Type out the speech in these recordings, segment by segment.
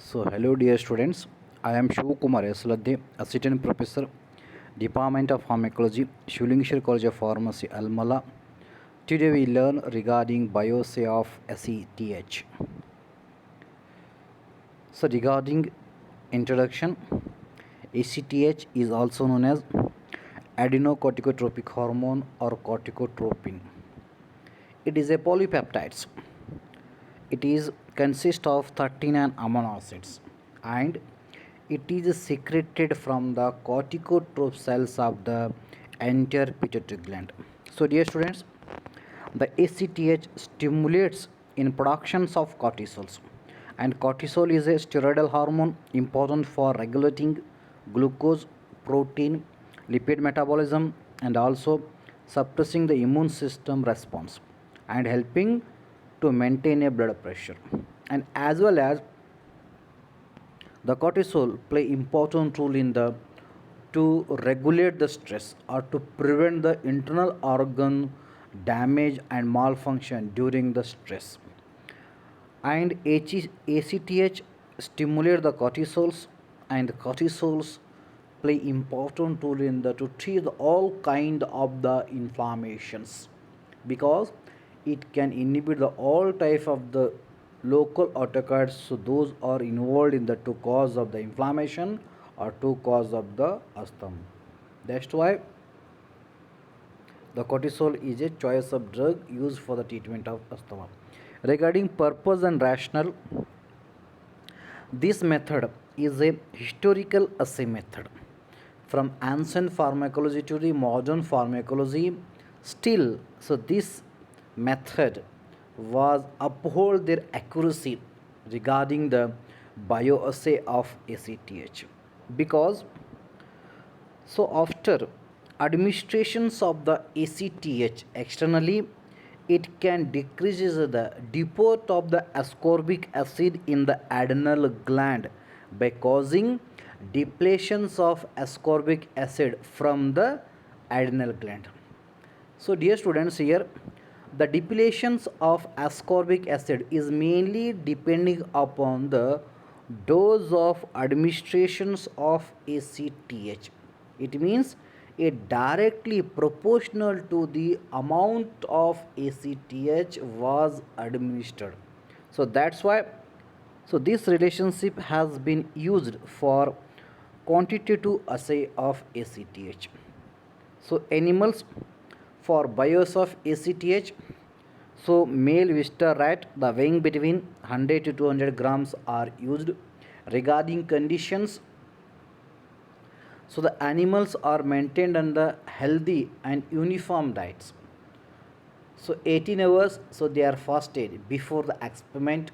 So, hello dear students. I am Shiv Kumar Esladde, Assistant Professor, Department of Pharmacology, Shulingshire College of Pharmacy, Almala. Today we learn regarding Bioassay of ACTH. So, regarding introduction, ACTH is also known as adenocorticotropic hormone or corticotropin. It is a polypeptide. It is consists of 39 amino acids and it is secreted from the corticotrope cells of the entire pituitary gland. So dear students, the ACTH stimulates in productions of cortisols, and cortisol is a steroidal hormone important for regulating glucose, protein, lipid metabolism, and also suppressing the immune system response and helping to maintain a blood pressure. And as well as the cortisol play important role in the to regulate the stress or to prevent the internal organ damage and malfunction during the stress. And ACTH stimulate the cortisols, and the cortisols play important role in the to treat all kind of the inflammations, because it can inhibit the all type of the local autocytes, so those are involved in the to cause of the inflammation or to cause of the asthma. That's why the cortisol is a choice of drug used for the treatment of asthma. Regarding purpose and rationale, this method is a historical assay method. From ancient pharmacology to the modern pharmacology, still, so this method was uphold their accuracy regarding the bioassay of ACTH, because so after administrations of the ACTH externally, it can decreases the depot of the ascorbic acid in the adrenal gland by causing depletions of ascorbic acid from the adrenal gland. So dear students, here the depletions of ascorbic acid is mainly depending upon the dose of administrations of ACTH. It means it directly proportional to the amount of ACTH was administered. So that's why, so this relationship has been used for quantitative assay of ACTH. So animals for bios of ACTH, so male Vista rat, the weighing between 100 to 200 grams are used. Regarding conditions, so the animals are maintained on the healthy and uniform diets. So 18 hours, so they are fasted before the experiment,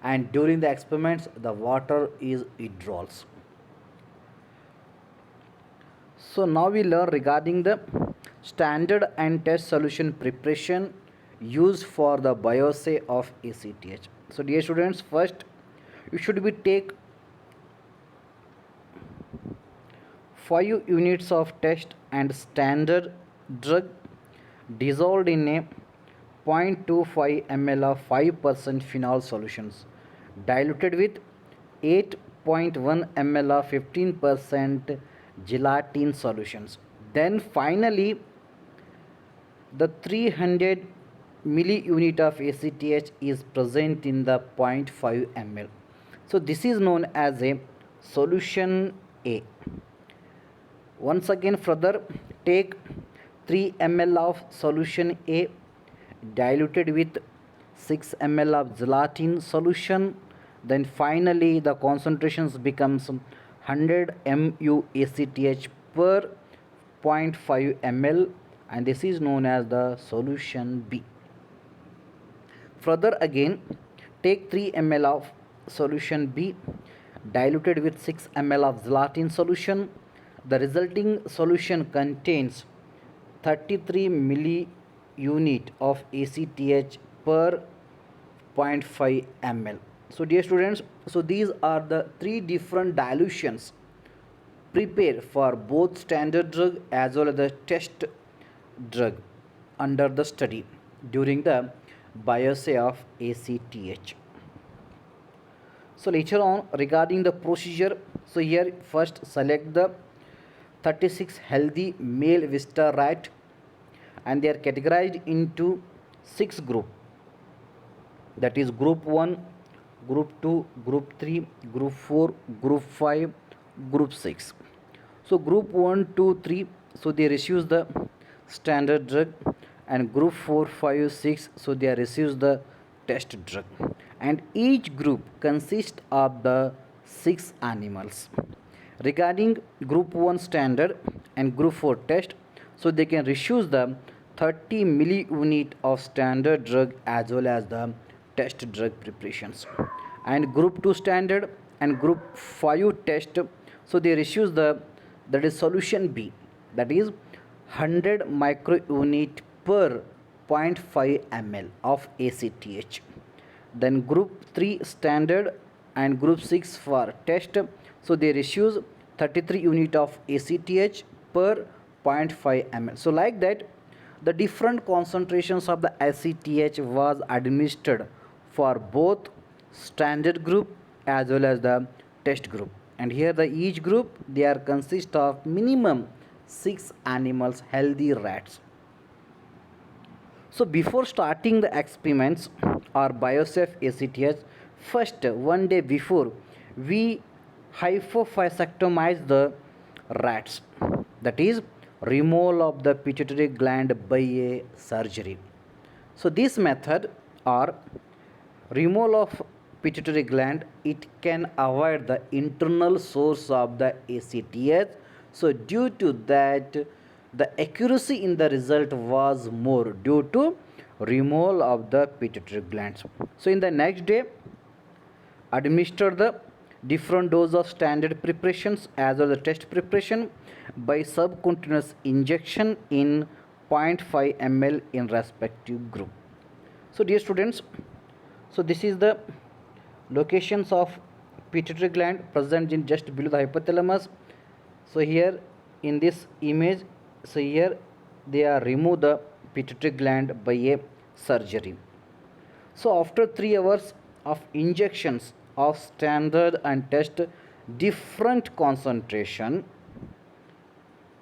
and during the experiments the water is withdrawals. So now we learn regarding the standard and test solution preparation used for the bioassay of ACTH. So dear students, first you should be take 5 units of test and standard drug dissolved in a 0.25 ml of 5% phenol solutions diluted with 8.1 ml of 15% gelatin solutions. Then finally the 300 milliunit of ACTH is present in the 0.5 ml. So this is known as a solution A. Once again, further take 3 ml of solution A diluted with 6 ml of gelatin solution. Then finally the concentrations becomes 100 mu ACTH per 0.5 ml, and this is known as the solution B. Further again, take 3 ml of solution B diluted with 6 ml of gelatin solution. The resulting solution contains 33 milliunit of ACTH per 0.5 ml. So dear students, so these are the three different dilutions prepared for both standard drug as well as the test drug under the study during the bioassay of ACTH. So later on regarding the procedure, so here first select the 36 healthy male vista rat, and they are categorized into 6 group, that is group 1, group 2, group 3, group 4, group 5, group 6. So group 1, 2, 3, so they receive the standard drug, and group 4, 5, 6, so they receive the test drug, and each group consists of the 6 animals. Regarding group 1 standard and group 4 test, so they can receive the 30 milliunit of standard drug as well as the test drug preparations. And group 2 standard and group 5 test, so they receive the, that is solution B, that is 100 microunit per zero point 0.5 ml of ACTH. Then group 3 standard and group 6 for test, so they receive 33 unit of ACTH per 0.5 ml. So like that the different concentrations of the ACTH was administered for both standard group as well as the test group. And here the each group they are consist of minimum 6 animals, healthy rats. So before starting the experiments or Bioassay of ACTH, first one day before we hypophysaectomize the rats, that is removal of the pituitary gland by a surgery. So this method or removal of pituitary gland, it can avoid the internal source of the ACTH. So due to that the accuracy in the result was more due to removal of the pituitary glands. So in the next day administer the different dose of standard preparations as well as the test preparation by subcutaneous injection in 0.5 ml in respective group. So dear students, so this is the locations of pituitary gland present in just below the hypothalamus. So here in this image, so here they are remove the pituitary gland by a surgery. So after 3 hours of injections of standard and test different concentration,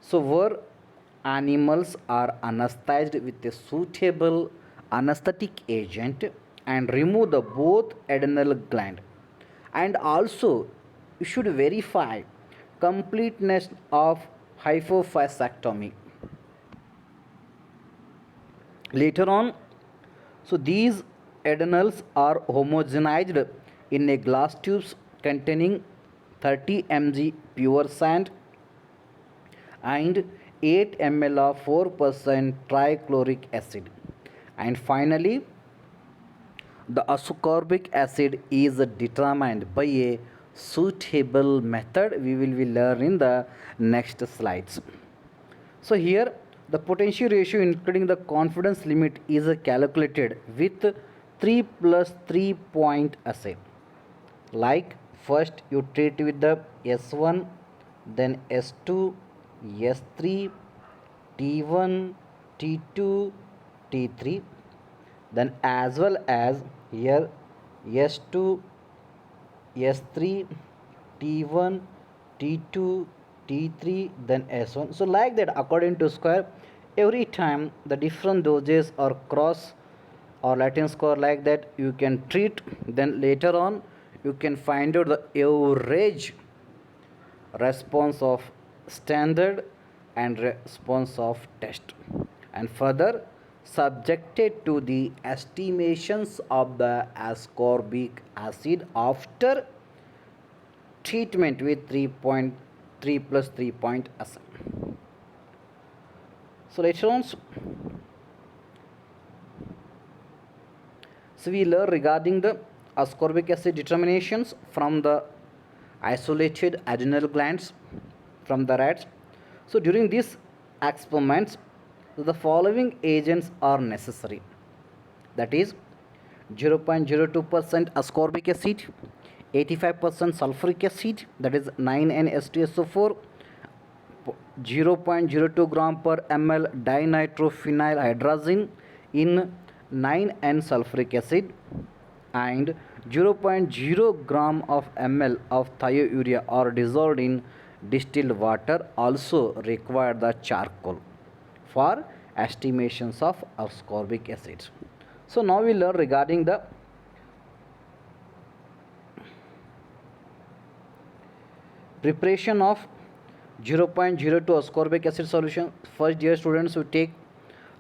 so where animals are anesthetized with a suitable anesthetic agent and remove the both adrenal gland, and also you should verify completeness of hypophysaectomy. Later on, so these adrenals are homogenized in a glass tubes containing 30 mg pure sand and 8 ml of 4% trichloric acid, and finally the ascorbic acid is determined by a suitable method we will learn in the next slides. So here the potential ratio including the confidence limit is calculated with 3 plus 3 point assay. Like first you treat with the S1, then S2, S3, T1, T2, T3, then as well as here S2, S3, T1, T2, T3, then S1. So like that according to square, every time the different doses or cross or Latin score like that you can treat, then later on you can find out the average response of standard and response of test, and further subjected to the estimations of the ascorbic acid after treatment with 3.3 plus 3 point acid. So later on, so we learn regarding the ascorbic acid determinations from the isolated adrenal glands from the rats. So during these experiments the following agents are necessary, that is 0.02% ascorbic acid, 85% sulfuric acid, that is 9N-H2SO4, 0.02 gram per ml dinitrophenyl hydrazine in 9N sulfuric acid, and 0.0 gram of ml of thiourea are dissolved in distilled water also require the charcoal for estimations of ascorbic acid. So now we learn regarding the preparation of 0.02 ascorbic acid solution. First dear students, we take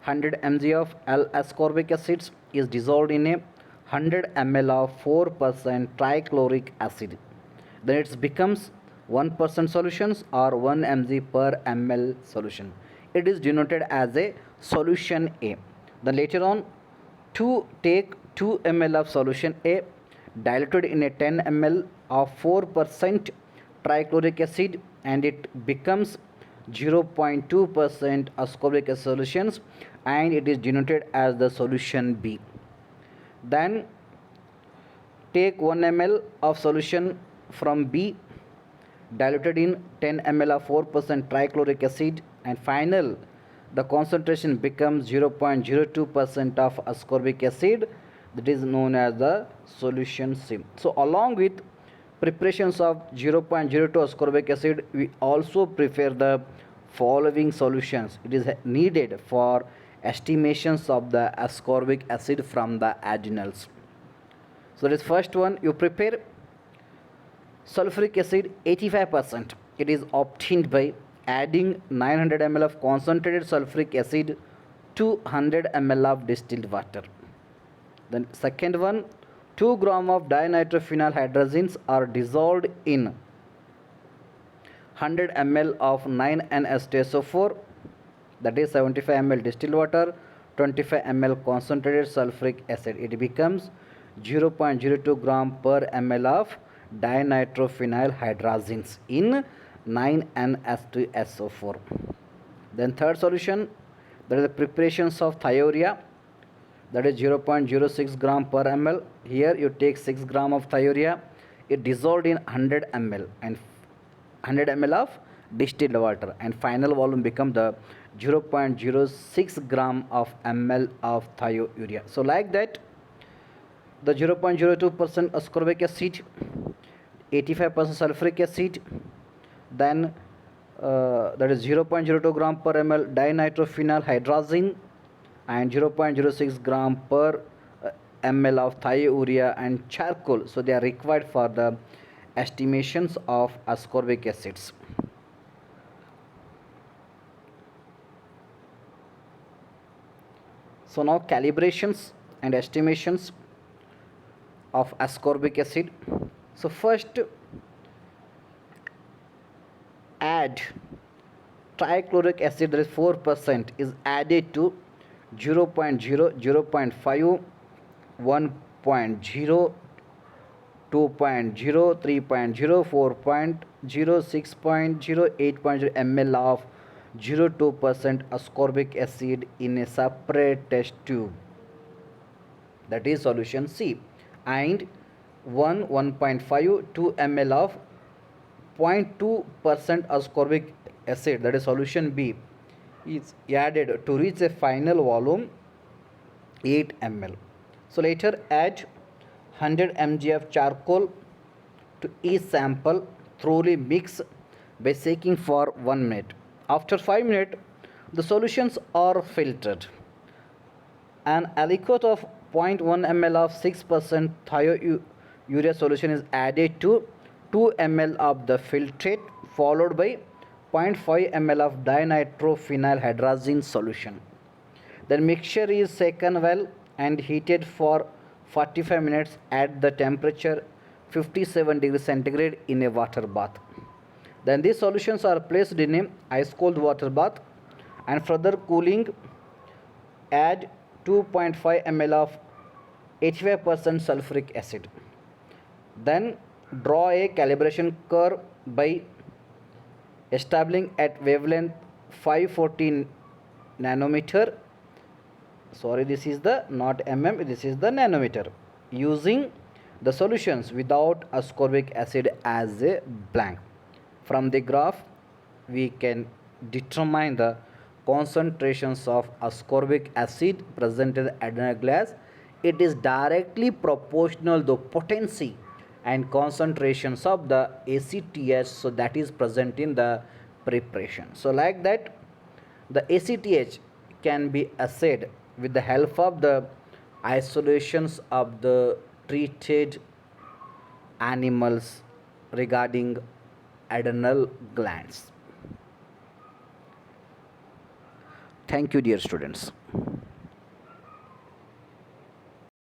100 mg of L-ascorbic acids is dissolved in a 100 ml of 4% trichloric acid. Then it becomes 1% solutions or 1 mg per ml solution. It is denoted as a solution A. Then later on, take 2 ml of solution A diluted in a 10 ml of 4% trichloric acid and it becomes 0.2% ascorbic acid solutions and it is denoted as the solution B. Then take 1 ml of solution from B diluted in 10 ml of 4% trichloric acid and final the concentration becomes 0.02% of ascorbic acid, that is known as the solution C. So along with preparations of 0.02 ascorbic acid, we also prepare the following solutions. It is needed for estimations of the ascorbic acid from the adenals. So this first one, you prepare sulfuric acid 85%. It is obtained by adding 900 ml of concentrated sulfuric acid to 100 ml of distilled water. Then second one, 2 gram of dinitrophenyl hydrazines are dissolved in 100 ml of 9N-StSO4, that is 75 ml distilled water, 25 ml concentrated sulfuric acid. It becomes 0.02 gram per ml of dinitrophenyl hydrazines in 9N-StSO4. Then third solution, that is the preparations of thiourea, that is 0.06 gram per ml. Here you take 6 gram of thiourea, it dissolved in 100 ml and 100 ml of distilled water and final volume become the 0.06 gram of ml of thiourea. So like that, the 0.02% ascorbic acid, 85% sulfuric acid, then that is 0.02 gram per ml dinitrophenyl hydrazine and 0.06 gram per ml of thiourea and charcoal. So they are required for the estimations of ascorbic acids. So now calibrations and estimations of ascorbic acid. So first, add trichloric acid, that is 4%, is added to 0.0, 0.5, 1.0, 2.0, 3.0, 4.0, 6.0, 8.0 ml of 0.2% ascorbic acid in a separate test tube, that is solution C, and 1.5, 2 ml of 0.2% ascorbic acid, that is solution B, is added to reach a final volume 8 ml. So later add 100 mg of charcoal to each sample, thoroughly mix by shaking for 1 minute. After 5 minutes, the solutions are filtered. An aliquot of 0.1 ml of 6% thiourea solution is added to 2 ml of the filtrate, followed by 0.5 ml of dinitrophenyl hydrazine solution. The mixture is shaken well and heated for 45 minutes at the temperature 57 degrees centigrade in a water bath. Then these solutions are placed in a ice cold water bath and further cooling, add 2.5 ml of 85% sulfuric acid. Then draw a calibration curve by establishing at wavelength 514 nanometer. Sorry, this is the not mm, this is the nanometer, using the solutions without ascorbic acid as a blank. From the graph, we can determine the concentrations of ascorbic acid present in the adenine glass it is directly proportional to potency and concentrations of the ACTH, so that is present in the preparation. So like that, the ACTH can be assayed with the help of the isolations of the treated animals regarding adrenal glands. Thank you, dear students.